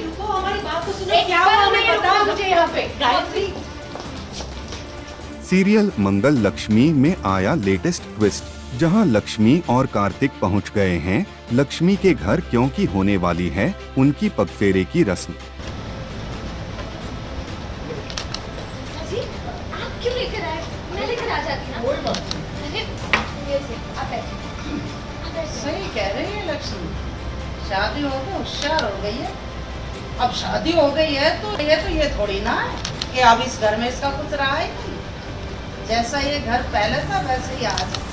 रुको, हमारी बात तो सुनो। एक क्या पल हुआ नहीं हमें रुकना बताओ। मुझे यहाँ पे। गायत्री, सीरियल मंगल लक्ष्मी में आया लेटेस्ट ट्विस्ट, जहां लक्ष्मी और कार्तिक पहुंच गए हैं लक्ष्मी के घर, क्योंकि होने वाली है उनकी पगफेरे की रस्म। जी, आप क्यों लेकर आए? मैं लेकर आ जाती ना। कोई बात अरे, ये से, आप बैठिए। आप बैठिए। सही कह रही है लक्ष्मी, शादी हो तो होशियार हो गई है। अब शादी हो गई है तो ये थोड़ी ना है कि अब इस घर में इसका कुछ रहा ही नहीं। जैसा ये घर पहले था वैसे ही आज है।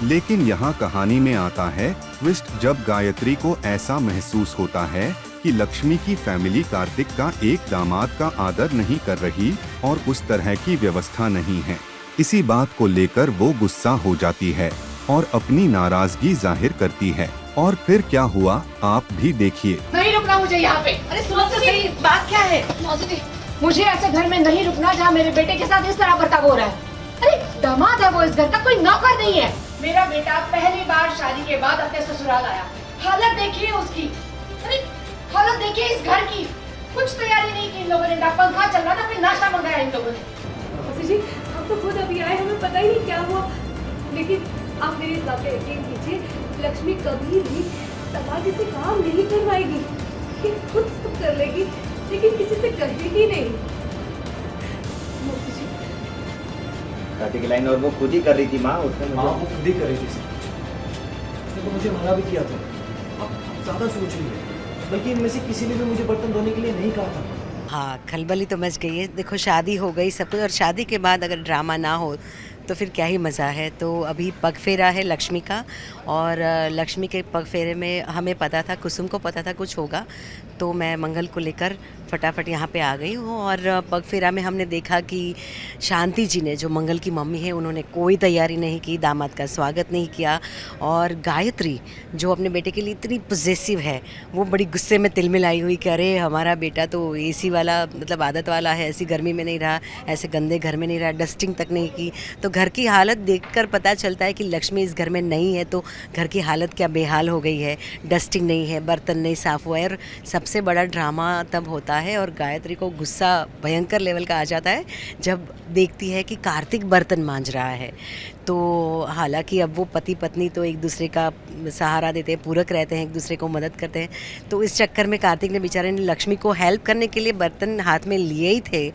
लेकिन यहाँ कहानी में आता है ट्विस्ट, जब गायत्री को ऐसा महसूस होता है कि लक्ष्मी की फैमिली कार्तिक का एक दामाद का आदर नहीं कर रही और उस तरह की व्यवस्था नहीं है। इसी बात को लेकर वो गुस्सा हो जाती है और अपनी नाराजगी जाहिर करती है। और फिर क्या हुआ आप भी देखिए। नहीं रुकना मुझे यहाँ पे। अरे सुनो तो सही, बात क्या है? मौसी, मुझे ऐसे घर में नहीं रुकना जहाँ मेरे बेटे के साथ इस तरह बर्ताव हो रहा है। अरे दामाद है वो, इस घर का कोई नौकर नहीं है। मेरा बेटा पहली बार शादी के बाद अपने ससुराल आया। हालत देखिए उसकी। अरे हालत देखिए इस घर की। कुछ तैयारी नहीं की इन लोगों ने, ना पंखा चल रहा था, फिर नाश्ता मंगाया इन लोगों ने। मौसी जी, हम तो खुद अभी आए, हमें पता ही नहीं क्या हुआ। लेकिन आप मेरी इस बात पे यकीन कीजिए, लक्ष्मी कभी भी समाज से काम नहीं करवाएगी। ये खुद सब कर लेगी, लेकिन किसी से कहेगी नहीं। मौसी जी, शादी की लाइन और वो खुद ही कर रही थी माँ, उसने हाँ, मुझे वो खुद ही कर रही थी सब कुछ। उसने तो मुझे मना भी किया था। आप ज़्यादा सोच रही है, बल्कि इनमें से किसी ने भी मुझे बर्तन धोने के लिए नहीं कहा था। हाँ, खलबली तो मच गई है। देखो शादी हो गई सब कुछ, और शादी के बाद अगर ड्रामा ना हो तो फिर क्या ही मज़ा है। तो अभी पग फेरा है लक्ष्मी का, और लक्ष्मी के पग फेरे में हमें पता था, कुसुम को पता था कुछ होगा, तो मैं मंगल को लेकर फटाफट यहाँ पे आ गई हूँ। और पग फेरा में हमने देखा कि शांति जी ने, जो मंगल की मम्मी है, उन्होंने कोई तैयारी नहीं की, दामाद का स्वागत नहीं किया। और गायत्री जो अपने बेटे के लिए इतनी पॉजेसिव है, वो बड़ी गुस्से में तिलमिलाई हुई कि अरे हमारा बेटा तो एसी वाला, मतलब आदत वाला है, ऐसी गर्मी में नहीं रहा, ऐसे गंदे घर में नहीं रहा, डस्टिंग तक नहीं की। तो घर की हालत देखकर पता चलता है कि लक्ष्मी इस घर में नहीं है, तो घर की हालत क्या बेहाल हो गई है। डस्टिंग नहीं है, बर्तन नहीं साफ़ हुआ है। और सबसे बड़ा ड्रामा तब होता है और गायत्री को गुस्सा भयंकर लेवल का आ जाता है जब देखती है कि कार्तिक बर्तन मांज रहा है। तो हालांकि अब वो पति पत्नी तो एक दूसरे का सहारा देते हैं, पूरक रहते हैं, एक दूसरे को मदद करते हैं। तो इस चक्कर में कार्तिक ने बेचारे ने लक्ष्मी को हेल्प करने के लिए बर्तन हाथ में लिए ही थे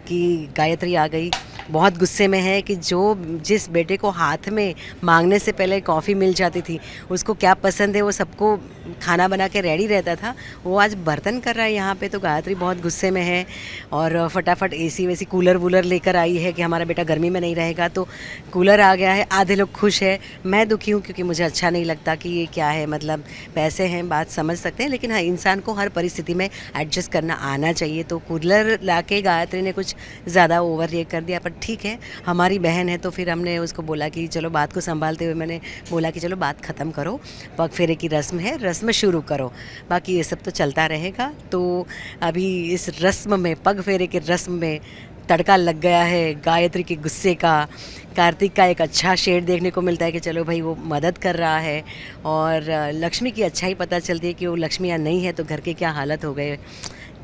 कि गायत्री आ गई। बहुत गुस्से में है कि जिस बेटे को हाथ में मांगने से पहले कॉफ़ी मिल जाती थी, उसको क्या पसंद है वो सबको खाना बना के रेडी रहता था, वो आज बर्तन कर रहा है यहाँ पे। तो गायत्री बहुत गुस्से में है और फटाफट एसी वैसी कूलर वूलर लेकर आई है कि हमारा बेटा गर्मी में नहीं रहेगा। तो कूलर आ गया है, आधे लोग खुश है, मैं दुखी हूँ क्योंकि मुझे अच्छा नहीं लगता कि ये क्या है। मतलब पैसे हैं, बात समझ सकते हैं, लेकिन हाँ, इंसान को हर परिस्थिति में एडजस्ट करना आना चाहिए। तो कूलर लाके गायत्री ने कुछ ज़्यादा ओवर रिएक्ट कर दिया, पर ठीक है, हमारी बहन है तो फिर हमने उसको बोला कि चलो, बात को संभालते हुए मैंने बोला कि चलो बात ख़त्म करो, पग फेरे की रस्म है, रस्म शुरू करो, बाकी ये सब तो चलता रहेगा। तो अभी इस रस्म में, पग फेरे की रस्म में तड़का लग गया है गायत्री के गुस्से का। कार्तिक का एक अच्छा शेड देखने को मिलता है कि चलो भाई वो मदद कर रहा है, और लक्ष्मी की अच्छाई पता चलती है कि वो लक्ष्मी यहाँ नहीं है तो घर के क्या हालत हो गए।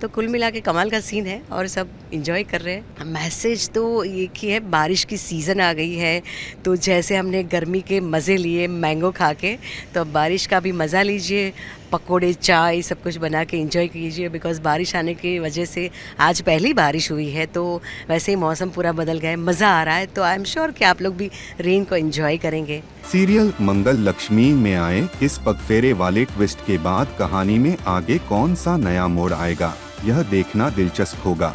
तो कुल मिला के कमाल का सीन है और सब इंजॉय कर रहे हैं। मैसेज तो एक ही है, बारिश की सीज़न आ गई है, तो जैसे हमने गर्मी के मज़े लिए मैंगो खा के, तो अब बारिश का भी मज़ा लीजिए, पकोड़े, चाय सब कुछ बना के एंजॉय कीजिए। बिकॉज़ बारिश आने की वजह से आज पहली बारिश हुई है, तो वैसे ही मौसम पूरा बदल गया है, मज़ा आ रहा है। तो आई एम श्योर कि आप लोग भी रेन को एंजॉय करेंगे। सीरियल मंगल लक्ष्मी में आए इस पगफेरे वाले ट्विस्ट के बाद कहानी में आगे कौन सा नया मोड़ आएगा, यह देखना दिलचस्प होगा।